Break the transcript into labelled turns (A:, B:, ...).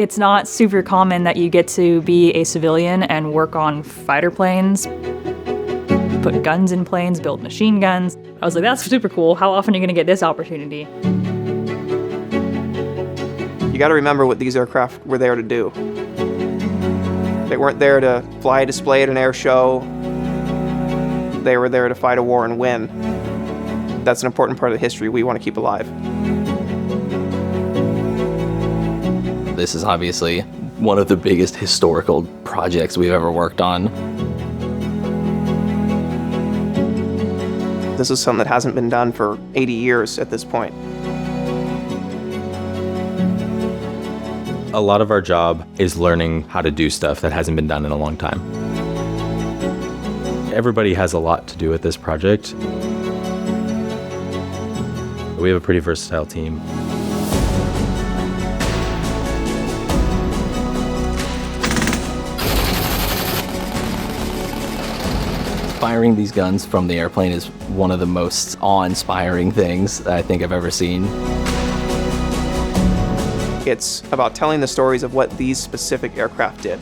A: It's not super common that you get to be a civilian and work on fighter planes, put guns in planes, build machine guns. I was like, that's super cool. How often are you going to get this opportunity?
B: You got to remember what these aircraft were there to do. They weren't there to fly a display at an air show. They were there to fight a war and win. That's an important part of the history we want to keep alive.
C: This is obviously one of the biggest historical projects we've ever worked on.
B: This is something that hasn't been done for 80 years at this point.
D: A lot of our job is learning how to do stuff that hasn't been done in a long time. Everybody has a lot to do with this project. We have a pretty versatile team.
C: Firing these guns from the airplane is one of the most awe-inspiring things that I think I've ever seen.
B: It's about telling the stories of what these specific aircraft did.